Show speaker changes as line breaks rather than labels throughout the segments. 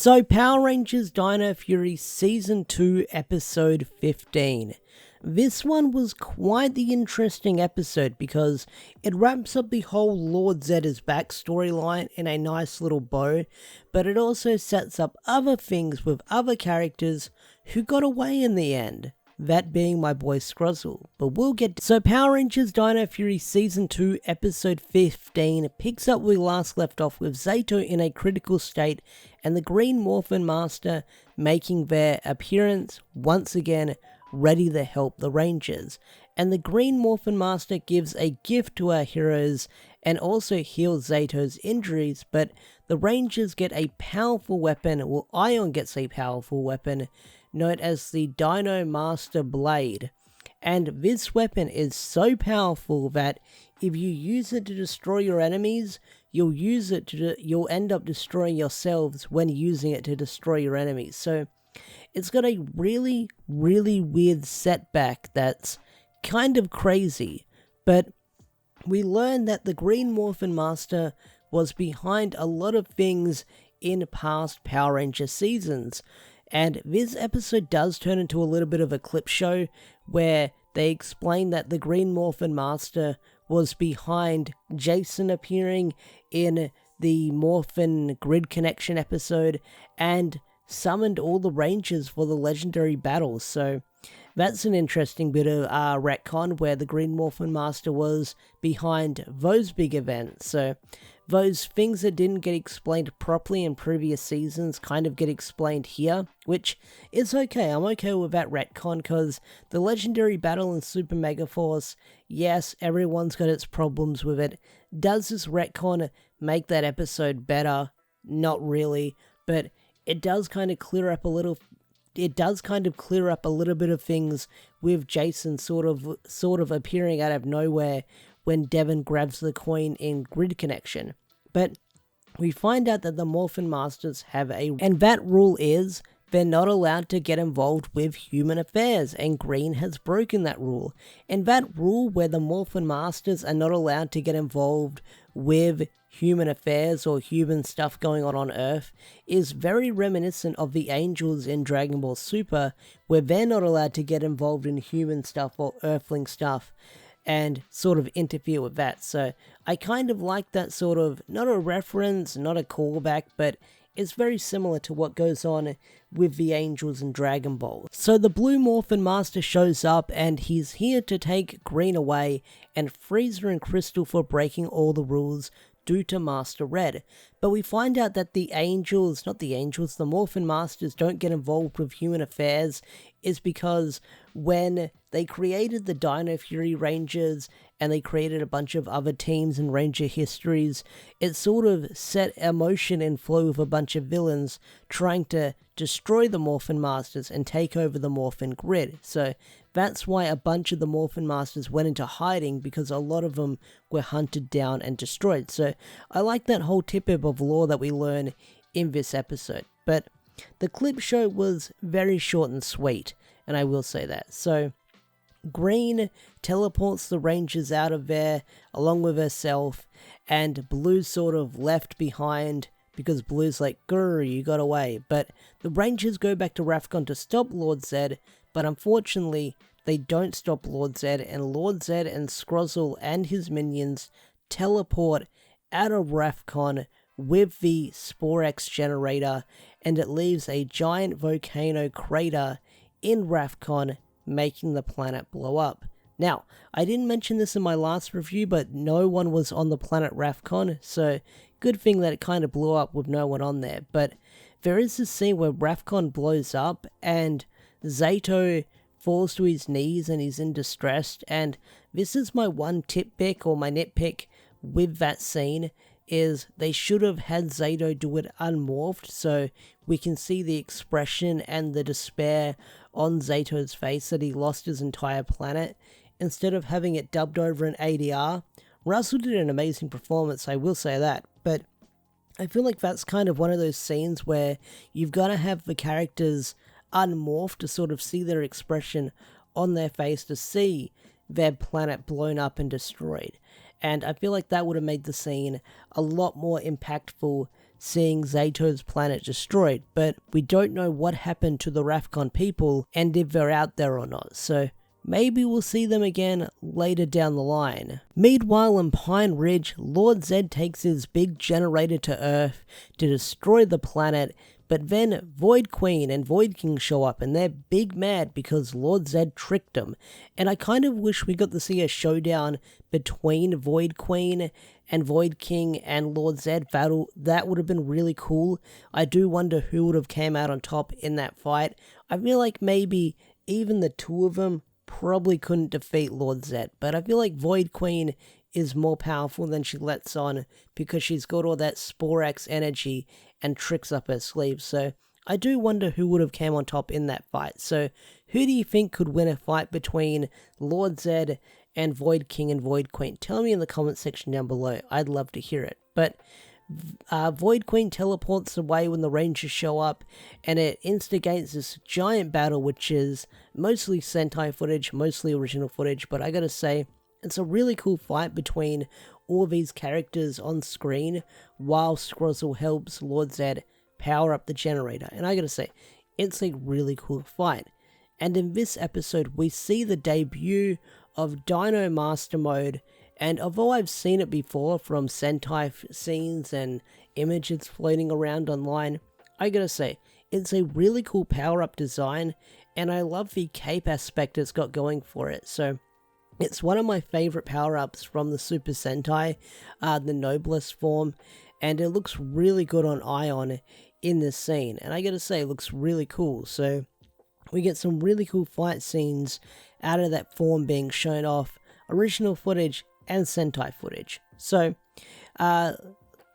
So, Power Rangers Dino Fury Season 2 Episode 15. This one was quite the interesting episode because it wraps up the whole Lord Zedd is back storyline in a nice little bow, but it also sets up other things with other characters who got away in the end. That being my boy Scrozzle, but we'll get So Power Rangers Dino Fury Season 2 Episode 15 picks up where we last left off with Zato in a critical state and the Green Morphin Master making their appearance once again, ready to help the Rangers. And the Green Morphin Master gives a gift to our heroes and also heals Zato's injuries, but the Rangers get a powerful weapon, well Ion gets a powerful weapon, known as the Dino Master Blade. And this weapon is so powerful that if you use it to destroy your enemies, you'll end up destroying yourselves when using it to destroy your enemies. So it's got a really, really weird setback that's kind of crazy. But we learn that the Green Morphin Master was behind a lot of things in past Power Ranger seasons. And this episode does turn into a little bit of a clip show where they explain that the Green Morphin Master was behind Jason appearing in the Morphin Grid Connection episode and summoned all the Rangers for the legendary battles. So that's an interesting bit of retcon where the Green Morphin Master was behind those big events. So those things that didn't get explained properly in previous seasons kind of get explained here, which is okay. I'm okay with that retcon because the legendary battle in Super Mega Force, yes, everyone's got its problems with it. Does this retcon make that episode better? Not really, but it does kind of clear up a little. It does kind of clear up a little bit of things with Jason sort of appearing out of nowhere when Devon grabs the coin in Grid Connection. But we find out that the Morphin Masters have and that rule is they're not allowed to get involved with human affairs, and Green has broken that rule. And that rule where the Morphin Masters are not allowed to get involved with human affairs or human stuff going on Earth is very reminiscent of the Angels in Dragon Ball Super, where they're not allowed to get involved in human stuff or Earthling stuff and sort of interfere with that. So I kind of like that sort of, not a reference, not a callback, but it's very similar to what goes on with the Angels in Dragon Ball. So the Blue Morphin Master shows up and he's here to take Green away and Freezer and Crystal for breaking all the rules due to Master Red. But we find out that the Morphin Masters don't get involved with human affairs is because when they created the Dino Fury Rangers and they created a bunch of other teams in Ranger histories, it sort of set a motion and flow of a bunch of villains trying to destroy the Morphin Masters and take over the Morphin Grid. So that's why a bunch of the Morphin Masters went into hiding, because a lot of them were hunted down and destroyed. So I like that whole tidbit of lore that we learn in this episode. But the clip show was very short and sweet, and I will say that. So Green teleports the Rangers out of there along with herself, and Blue's sort of left behind because Blue's like, grr, you got away. But the Rangers go back to Rafcon to stop Lord Zedd, but unfortunately they don't stop Lord Zedd, and Lord Zedd and Scrozzle and his minions teleport out of Rafcon with the Sporex generator, and it leaves a giant volcano crater in Rafcon, making the planet blow up. Now, I didn't mention this in my last review, but no one was on the planet Rafcon, so good thing that it kind of blew up with no one on there. But there is this scene where Rafcon blows up and Zato falls to his knees and he's in distress, and this is my one nitpick with that scene, is they should have had Zato do it unmorphed so we can see the expression and the despair on Zato's face that he lost his entire planet, instead of having it dubbed over in ADR. Russell did an amazing performance, I will say that, but I feel like that's kind of one of those scenes where you've got to have the characters unmorphed to sort of see their expression on their face, to see their planet blown up and destroyed. And I feel like that would have made the scene a lot more impactful seeing Zato's planet destroyed, but we don't know what happened to the Rafcon people and if they're out there or not, so maybe we'll see them again later down the line. Meanwhile, in Pine Ridge, Lord Zedd takes his big generator to Earth to destroy the planet, but then Void Queen and Void King show up and they're big mad because Lord Zedd tricked them. And I kind of wish we got to see a showdown between Void Queen and Void King and Lord Zedd battle. That would have been really cool. I do wonder who would have came out on top in that fight. I feel like maybe even the two of them probably couldn't defeat Lord Zedd, but I feel like Void Queen is more powerful than she lets on because she's got all that Sporax energy and tricks up her sleeve, so I do wonder who would have came on top in that fight. So who do you think could win a fight between Lord Zedd and Void King and Void Queen? Tell me in the comment section down below, I'd love to hear it. But Void Queen teleports away when the Rangers show up, and it instigates this giant battle, which is mostly Sentai footage, mostly original footage, but I gotta say, it's a really cool fight between all these characters on screen while Scrozzle helps Lord Zedd power up the generator, and I gotta say, it's a really cool fight. And in this episode, we see the debut of Dino Master mode, and although I've seen it before from Sentai scenes and images floating around online, I gotta say, it's a really cool power-up design, and I love the cape aspect it's got going for it. So it's one of my favorite power-ups from the Super Sentai, the Noblest form, and it looks really good on Ion in this scene, and I gotta say, it looks really cool. So we get some really cool fight scenes out of that form being shown off, original footage and Sentai footage. So,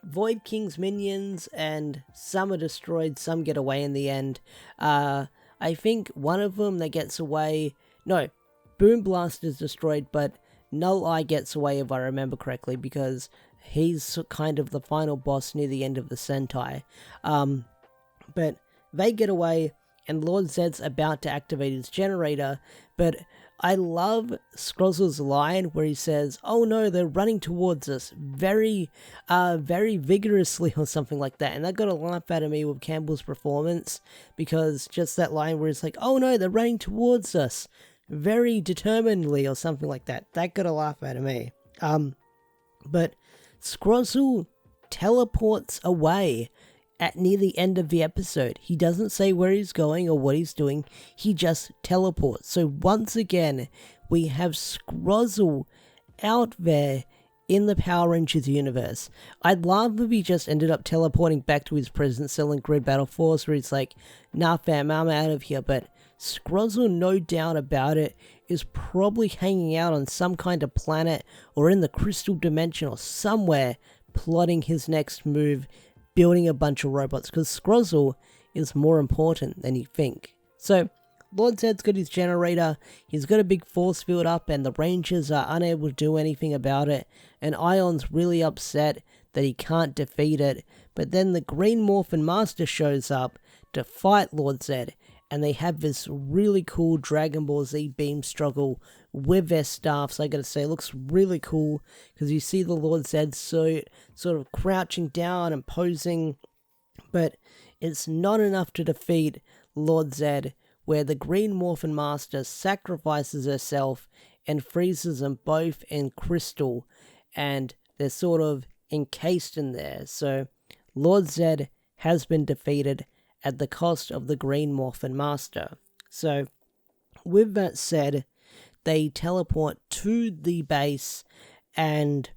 Void King's minions, and some are destroyed, some get away in the end. I think one of them that gets away, no, Boom Blast is destroyed, but Null Eye gets away if I remember correctly, because he's kind of the final boss near the end of the Sentai. But they get away, and Lord Zedd's about to activate his generator, but I love Scrozzle's line where he says, "Oh no, they're running towards us," very vigorously or something like that, and that got a laugh out of me with Campbell's performance, because just that line where it's like, "Oh no, they're running towards us," very determinedly or something like that, that got a laugh out of me. But Scrozzle teleports away at near the end of the episode. He doesn't say where he's going or what he's doing, he just teleports. So once again, we have Scrozzle out there in the Power Rangers universe. I'd love if he just ended up teleporting back to his prison cell in Grid Battle Force, where he's like, "Nah fam, I'm out of here," but Scrozzle, no doubt about it, is probably hanging out on some kind of planet or in the Crystal Dimension or somewhere, plotting his next move, building a bunch of robots, because Scrozzle is more important than you think. So, Lord Zedd's got his generator, he's got a big force field up, and the Rangers are unable to do anything about it, and Ion's really upset that he can't defeat it, but then the Green Morphin Master shows up to fight Lord Zedd, and they have this really cool Dragon Ball Z beam struggle with their staffs. I gotta say, it looks really cool, because you see the Lord Zedd suit sort of crouching down and posing, but it's not enough to defeat Lord Zedd, where the Green Morphin Master sacrifices herself and freezes them both in crystal, and they're sort of encased in there. So Lord Zedd has been defeated at the cost of the Green Morphin Master. So with that said, they teleport to the base, and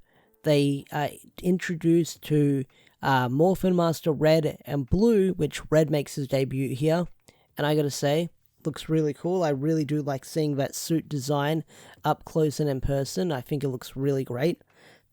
they are introduced to Morphin Master Red and Blue, which Red makes his debut here, and I gotta say, looks really cool. I really do like seeing that suit design up close and in person. I think it looks really great.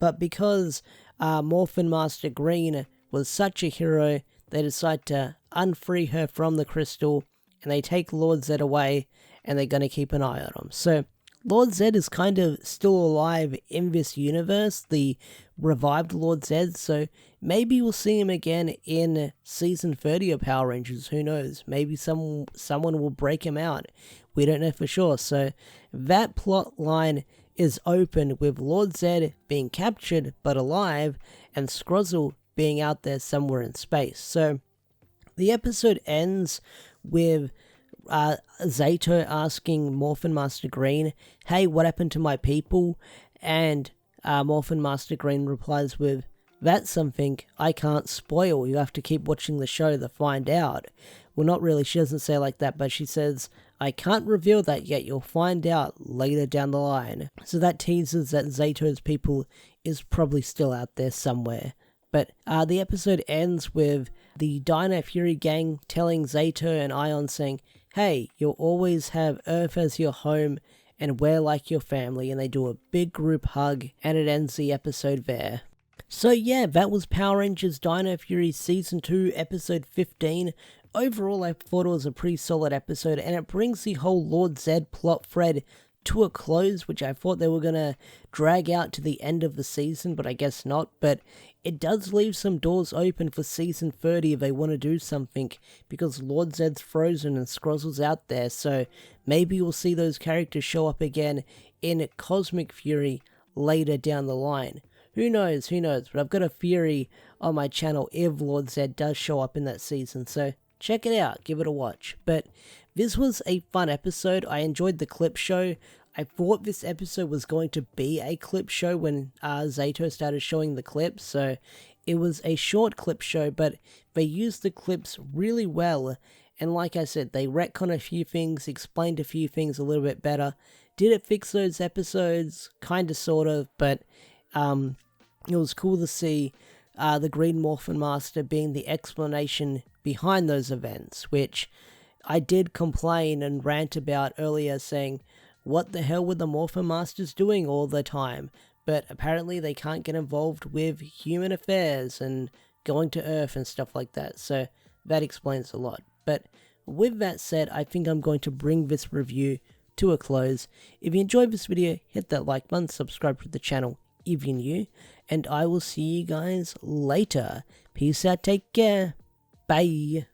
But because Morphin Master Green was such a hero, they decide to unfree her from the crystal, and they take Lord Zedd away, and they're going to keep an eye on him. So Lord Zedd is kind of still alive in this universe, the revived Lord Zedd, so maybe we'll see him again in Season 30 of Power Rangers, who knows, maybe someone will break him out, we don't know for sure. So that plot line is open with Lord Zedd being captured but alive, and Scrozzle being out there somewhere in space. So the episode ends with Zato asking Morphin Master Green, hey, what happened to my people? And Morphin Master Green replies with, that's something I can't spoil. You have to keep watching the show to find out. Well, not really. She doesn't say it like that, but she says, I can't reveal that yet. You'll find out later down the line. So that teases that Zato's people is probably still out there somewhere. But the episode ends with the Dino Fury gang telling Zato and Ion saying, hey, you'll always have Earth as your home and we're like your family. And they do a big group hug and it ends the episode there. So yeah, that was Power Rangers Dino Fury Season 2, Episode 15. Overall, I thought it was a pretty solid episode, and it brings the whole Lord Zedd plot thread to a close, which I thought they were going to drag out to the end of the season, but I guess not. But it does leave some doors open for Season 30 if they want to do something, because Lord Zedd's frozen and Scrozzle's out there, so maybe we'll see those characters show up again in Cosmic Fury later down the line. Who knows, but I've got a theory on my channel if Lord Zedd does show up in that season, so check it out, give it a watch. But this was a fun episode. I enjoyed the clip show. I thought this episode was going to be a clip show when Zato started showing the clips, so it was a short clip show, but they used the clips really well, and like I said, they retconned a few things, explained a few things a little bit better. Did it fix those episodes? Kinda, sort of, but it was cool to see the Green Morphin Master being the explanation behind those events, which I did complain and rant about earlier, saying, what the hell were the Morphin Masters doing all the time? But apparently they can't get involved with human affairs and going to Earth and stuff like that, so that explains a lot. But with that said, I think I'm going to bring this review to a close. If you enjoyed this video, hit that like button, subscribe to the channel if you're new, and I will see you guys later. Peace out, take care, bye.